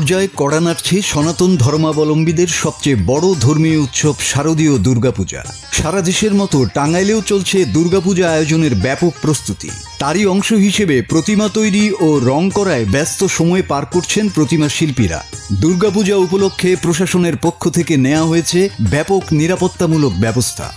পর্যায়ে কড়া নাড়ছে সনাতন ধর্মাবলম্বীদের সবচেয়ে বড় ধর্মীয় উৎসব শারদীয় দুর্গাপূজা। সারা দেশের মতো টাঙ্গাইলেও চলছে দুর্গাপূজা আয়োজনের ব্যাপক প্রস্তুতি। তারই অংশ হিসেবে প্রতিমা তৈরি ও রং করায় ব্যস্ত সময় পার করছেন প্রতিমা শিল্পীরা। দুর্গাপূজা উপলক্ষে প্রশাসনের পক্ষ থেকে নেওয়া হয়েছে ব্যাপক নিরাপত্তামূলক ব্যবস্থা।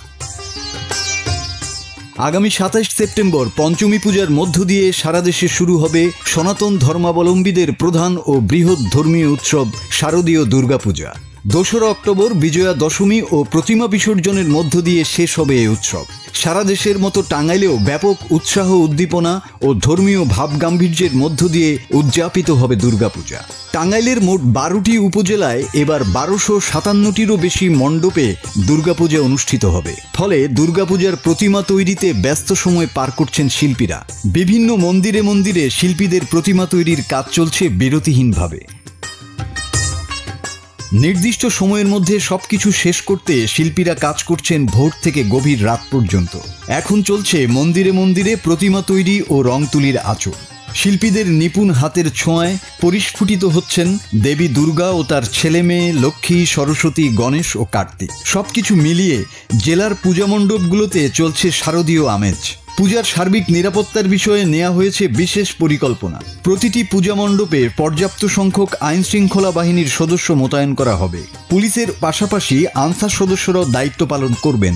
আগামী ২৭ সেপ্টেম্বর পঞ্চমী পূজার মধ্য দিয়ে সারা দেশে শুরু হবে সনাতন ধর্মাবলম্বীদের প্রধান ও বৃহৎ ধর্মীয় উৎসব শারদীয় দুর্গাপূজা। ২রা অক্টোবর বিজয়া দশমী ও প্রতিমা বিসর্জনের মধ্য দিয়ে শেষ হবে এই উৎসব। সারা দেশের মতো টাঙ্গাইলেও ব্যাপক উৎসাহ উদ্দীপনা ও ধর্মীয় ভাবগাম্ভীর্যের মধ্য দিয়ে উদযাপিত হবে দুর্গাপূজা। টাঙ্গাইলের মোট ১২টি উপজেলায় এবার ১২৫৭টিরও বেশি মণ্ডপে দুর্গাপূজা অনুষ্ঠিত হবে। ফলে দুর্গাপূজার প্রতিমা তৈরিতে ব্যস্ত সময় পার করছেন শিল্পীরা। বিভিন্ন মন্দিরে মন্দিরে শিল্পীদের প্রতিমা তৈরির কাজ চলছে বিরতিহীনভাবে। নির্দিষ্ট সময়ের মধ্যে সবকিছু শেষ করতে শিল্পীরা কাজ করছেন ভোর থেকে গভীর রাত পর্যন্ত। এখন চলছে মন্দিরে মন্দিরে প্রতিমা তৈরি ও রং তুলির আঁচড়। শিল্পীদের নিপুণ হাতের ছোঁয়ায় পরিস্ফুটিত হচ্ছেন দেবী দুর্গা ও তার ছেলে মেয়ে লক্ষ্মী, সরস্বতী, গণেশ ও কার্তিক। সবকিছু মিলিয়ে জেলার পূজা মণ্ডপগুলোতে চলছে শারদীয় আমেজ। পূজার সার্বিক নিরাপত্তার বিষয়ে নেওয়া হয়েছে বিশেষ পরিকল্পনা। প্রতিটি পূজা মণ্ডপে পর্যাপ্ত সংখ্যক আইন শৃঙ্খলা বাহিনীর সদস্য মোতায়েন করা হবে। পুলিশের পাশাপাশি আনসার সদস্যরাও দায়িত্ব পালন করবেন।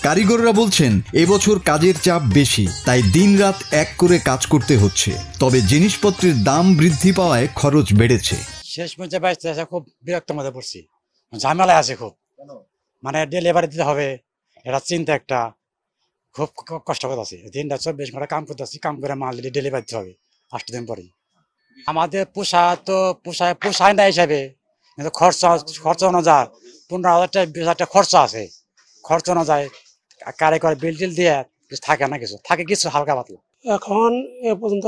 কারিগররা বলছেন এবছর কাজের চাপ বেশি, তাই দিনরাত এক করে কাজ করতে হচ্ছে। তবে জিনিসপত্রের দাম বৃদ্ধি পাওয়ায় খরচ বেড়েছে। শেষ পর্যায়ে খুব বিরক্ত মধ্যে পড়ছি, ঝামেলায় আছে খুব। মানে ডেলিভারি দিতে হবে, এটা চিন্তা একটা খুব কষ্ট করতেছি। দিনটা ২৪ ঘন্টা কাম করতেছি, কাম করে মাল ডেলিভারি দিতে হবে ৮ দিন পরে। আমাদের পোষায় না হিসাবে, কিন্তু খরচ অনুযায়ী ১৫,০০০ টাকা ২০,০০০ টাকা খরচ আছে। খরচ অনুযায়ী কারিগর বিল টিল দিয়ে থাকে না, কিছু থাকে, কিছু হালকা পাতলা। এখন এ পর্যন্ত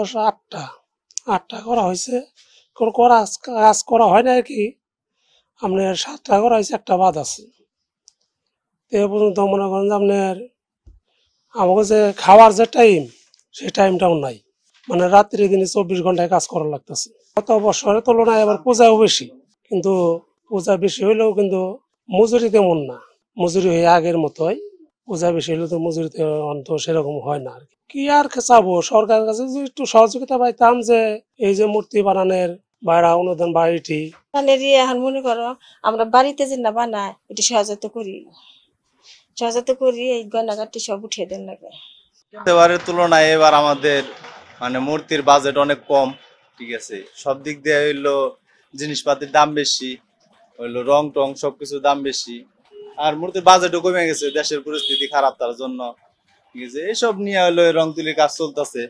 আটটা করা হয়েছে, কাজ করা হয় না আর কি। আপনার ৭টা করা হয়েছে, একটা বাদ আছে। এ পর্যন্ত মনে করেন যে আপনার আমাকে যে খাওয়ার যে টাইম, সেই টাইমটাও নাই। মানে রাত্রি দিনে ২৪ ঘন্টায় কাজ করা লাগতেছে। গত বছরের তুলনায় এবার পূজাও বেশি, কিন্তু পূজা বেশি হইলেও কিন্তু মজুরি তেমন না। মজুরি হয়ে আগের মতোই, পূজা বেশি হইলেও তো মজুরিতে অন্ত সেরকম হয় না আর কি। আর চাবো সরকারের কাছে যে একটু সহযোগিতা পাইতাম, যে এই যে মূর্তি বানানোর বাইরা অনুদান বাড়িটি এখন মনে করো আমরা বাড়িতে যে না বানাই এটি সহযোগিতা করি, এই গয়নাঘাটটি সব উঠিয়ে দেন লাগে। এবারের তুলনায় এবার আমাদের মানে মূর্তির বাজেট অনেক কম, ঠিক আছে। সব দিক দিয়ে হইলো জিনিসপাতির দাম বেশি, হইলো রং টং সবকিছুর দাম বেশি, আর মূর্তির বাজেটও কমে গেছে, দেশের পরিস্থিতি খারাপ তার জন্য, ঠিক আছে। এইসব নিয়ে হলো রং তুলির কাজ চলতেছে।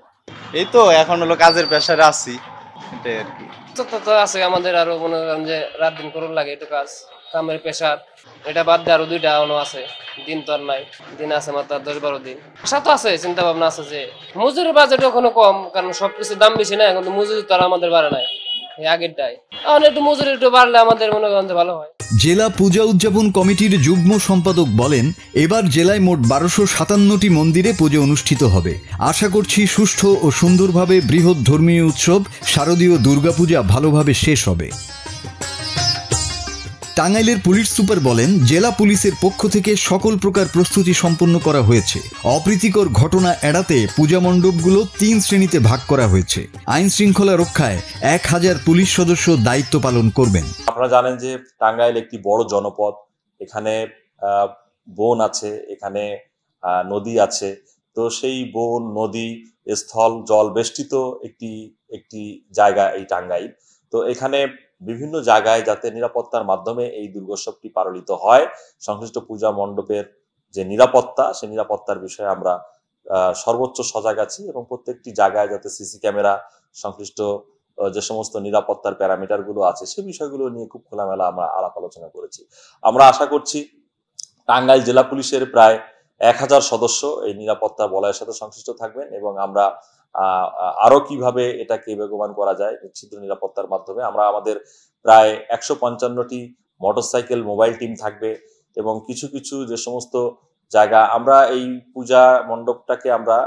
এই তো এখন হলো কাজের প্রেসারে আছি, এটাই আর কি। তো আছে আমাদের আরো মনে করেন যে রাত দিন করুন লাগে একটু কাজ, কামের প্রেসার। এটা বাদ দিয়ে আরো 2টা অন্য আছে, দিন তো আর নাই, দিন আছে মাত্র 10-12 দিন। আশা তো আছে, চিন্তা ভাবনা আছে যে মজুরির বাজেট ওখানে কম, কারণ সবকিছুর দাম বেশি না, কিন্তু মজুরি তো আর আমাদের বাড়ে নাই আগেরটাই। এখন একটু মজুরি একটু বাড়লে আমাদের মনে করেন ভালো হয়। জেলা পূজা উদযাপন কমিটির যুগ্ম সম্পাদক বলেন, এবার জেলায় মোট ১২৫৭টি মন্দিরে পুজো অনুষ্ঠিত হবে। আশা করছি সুষ্ঠু ও সুন্দরভাবে বৃহৎ ধর্মীয় উৎসব শারদীয় দুর্গাপূজা ভালোভাবে শেষ হবে। টাঙ্গাইলের পুলিশ সুপার বলেন, জেলা পুলিশের পক্ষ থেকে সকল প্রকার প্রস্তুতি সম্পন্ন করা হয়েছে। অপ্রীতিকর ঘটনা এড়াতে পূজা মণ্ডপগুলো ৩ শ্রেণীতে ভাগ করা হয়েছে। আইন শৃঙ্খলা রক্ষায় ১,০০০ পুলিশ সদস্য দায়িত্ব পালন করবেন। আপনারা জানেন যে টাঙ্গাইল একটি বড় জনপদ, এখানে বন আছে, এখানে নদী আছে। তো সেই বন, নদী, স্থল, জল বেষ্টিত একটি জায়গা এই টাঙ্গাইল। তো এখানে বিভিন্ন জায়গায় যাতে নিরাপত্তার মাধ্যমে এই দুর্গোৎসবটি পালিত হয়, সংশ্লিষ্ট পূজা মণ্ডপের যে নিরাপত্তা, সেই নিরাপত্তার বিষয়ে আমরা সর্বোচ্চ সজাগ আছি, এবং প্রত্যেকটি জায়গায় যাতে সিসি ক্যামেরা, সংশ্লিষ্ট যে সমস্ত নিরাপত্তার প্যারামিটারগুলো আছে, সেই বিষয়গুলো নিয়ে খুব খোলামেলা আমরা আলাপ আলোচনা করেছি। আমরা আশা করছি টাঙ্গাইল জেলা পুলিশের প্রায় ১,০০০ সদস্য এই নিরাপত্তা বলয়ের সাথে সংশ্লিষ্ট থাকবেন, এবং আমরা আরো কিভাবে এটাকে বেগবান করা যায় ছিদ্র নিরাপত্তার মাধ্যমে আমরা আমাদের প্রায় ১৫৫টি মোটরসাইকেল মোবাইল টিম থাকবে, এবং কিছু যে সমস্ত জায়গা। আমরা এই পূজা মণ্ডপটাকে আমরা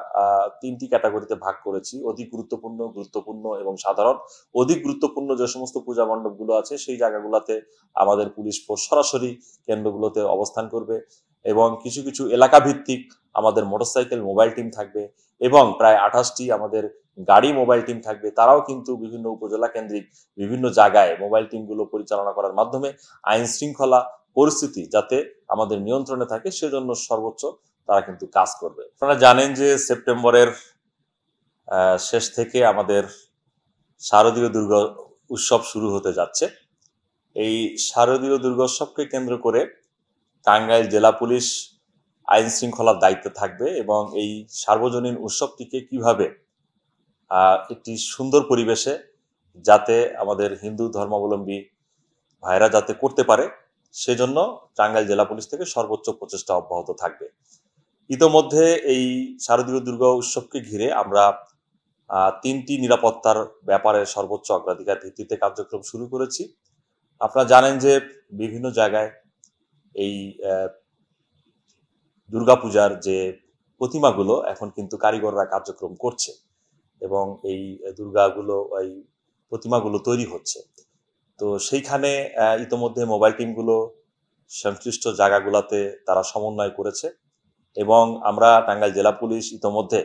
3টি ক্যাটাগরিতে ভাগ করেছি: অধিক গুরুত্বপূর্ণ, গুরুত্বপূর্ণ এবং সাধারণ। অধিক গুরুত্বপূর্ণ যে সমস্ত পূজা মণ্ডপগুলো আছে সেই জায়গাগুলোতে আমাদের পুলিশ ফোর্স সরাসরি কেন্দ্রগুলোতে অবস্থান করবে এবং কিছু কিছু এলাকা ভিত্তিক আমাদের মোটরসাইকেল মোবাইল টিম থাকবে এবং প্রায় 28টি আমাদের গাড়ি মোবাইল টিম থাকবে। তারাও কিন্তু বিভিন্ন উপজেলা কেন্দ্রিক বিভিন্ন জায়গায় মোবাইল টিমগুলো পরিচালনা করার মাধ্যমে আইন শৃঙ্খলা পরিস্থিতি যাতে আমাদের নিয়ন্ত্রণে থাকে সেজন্য সর্বোচ্চ তারা কিন্তু কাজ করবে। আপনারা জানেন যে সেপ্টেম্বরের শেষ থেকে আমাদের শারদীয় দুর্গা উৎসব শুরু হতে যাচ্ছে। এই শারদীয় দুর্গোৎসবকে কেন্দ্র করে টাঙ্গাইল জেলা পুলিশ আইন শৃঙ্খলার দায়িত্বে থাকবে এবং এই সার্বজনীন উৎসবটিকে কিভাবে একটি সুন্দর পরিবেশে যাতে আমাদের হিন্দু ধর্মাবলম্বী ভাইরা যাতে করতে পারে সেজন্য টাঙ্গাইল জেলা পুলিশ থেকে সর্বোচ্চ প্রচেষ্টা অব্যাহত থাকবে। ইতোমধ্যে এই শারদীয় দুর্গা উৎসবকে ঘিরে আমরা 3টি নিরাপত্তার ব্যাপারে সর্বোচ্চ অগ্রাধিকার ভিত্তিতে কার্যক্রম শুরু করেছি। আপনারা জানেন যে বিভিন্ন জায়গায় এই দুর্গাপূজার যে প্রতিমাগুলো এখন কিন্তু কারিগররা কার্যক্রম করছে এবং এই দুর্গাগুলো এই প্রতিমাগুলো তৈরি হচ্ছে। তো সেইখানে ইতোমধ্যে মোবাইল টিমগুলো সংশ্লিষ্ট জায়গাগুলোতে তারা সমন্বয় করেছে এবং আমরা টাঙ্গাইল জেলা পুলিশ ইতোমধ্যে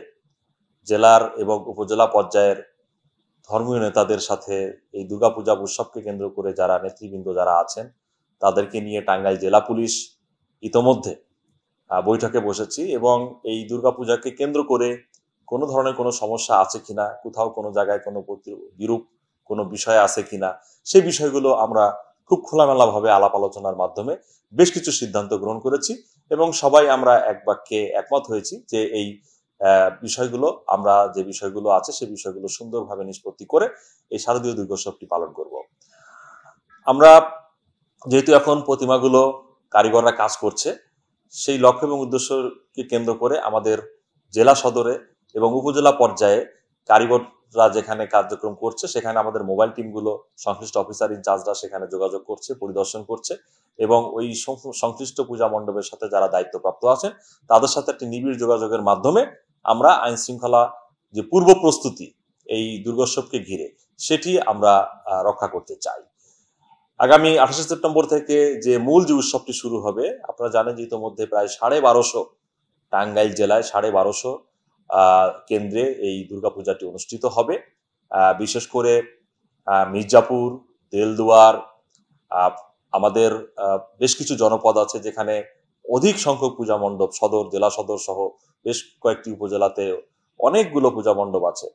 জেলার এবং উপজেলা পর্যায়ের ধর্মীয় নেতাদের সাথে এই দুর্গাপূজা উৎসবকে কেন্দ্র করে যারা নেতৃবৃন্দ যারা আছেন তাদেরকে নিয়ে টাঙ্গাইল জেলা পুলিশ ইতোমধ্যে বৈঠকে বসেছি এবং এই দুর্গাপূজাকে কেন্দ্র করে কোনো ধরনের কোনো সমস্যা আছে কিনা, কোথাও কোনো জায়গায় কোনো বিরূপ কোনো বিষয় আছে কিনা সেই বিষয়গুলো আমরা খুব খোলামেলা ভাবে আলাপ আলোচনার মাধ্যমে বেশ কিছু সিদ্ধান্ত গ্রহণ করেছি এবং সবাই আমরা এক বাক্যে একমত হয়েছি যে এই বিষয়গুলো আমরা যে বিষয়গুলো আছে সেই বিষয়গুলো সুন্দরভাবে নিষ্পত্তি করে এই শারদীয় দুর্গোৎসবটি পালন করব। আমরা যেহেতু এখন প্রতিমাগুলো কারিগররা কাজ করছে সেই লক্ষ্য এবং উদ্দেশ্যকে কেন্দ্র করে আমাদের জেলা সদরে এবং উপজেলা পর্যায়ে কারিগররা যেখানে কার্যক্রম করছে সেখানে আমাদের মোবাইল টিমগুলো সংশ্লিষ্ট অফিসার ইনচার্জরা সেখানে যোগাযোগ করছে, পরিদর্শন করছে এবং ওই সংশ্লিষ্ট পূজা মণ্ডপের সাথে যারা দায়িত্বপ্রাপ্ত আছেন তাদের সাথে একটি নিবিড় যোগাযোগের মাধ্যমে আমরা আইন শৃঙ্খলা যে পূর্ব প্রস্তুতি এই দুর্গোৎসবকে ঘিরে সেটি আমরা রক্ষা করতে চাই। আগামী 28 সেপ্টেম্বর থেকে যে মূল যে উৎসবটি শুরু হবে, আপনারা জানেন যে ইতোমধ্যে প্রায় 1250 টাঙ্গাইল জেলায় 1250 কেন্দ্রে এই দুর্গাপূজাটি অনুষ্ঠিত হবে। বিশেষ করে মির্জাপুর, তেলদুয়ার, আমাদের বেশ কিছু জনপদ আছে যেখানে অধিক সংখ্যক পূজা মণ্ডপ, সদর, জেলা সদর সহ বেশ কয়েকটি উপজেলাতে অনেকগুলো পূজা মণ্ডপ আছে।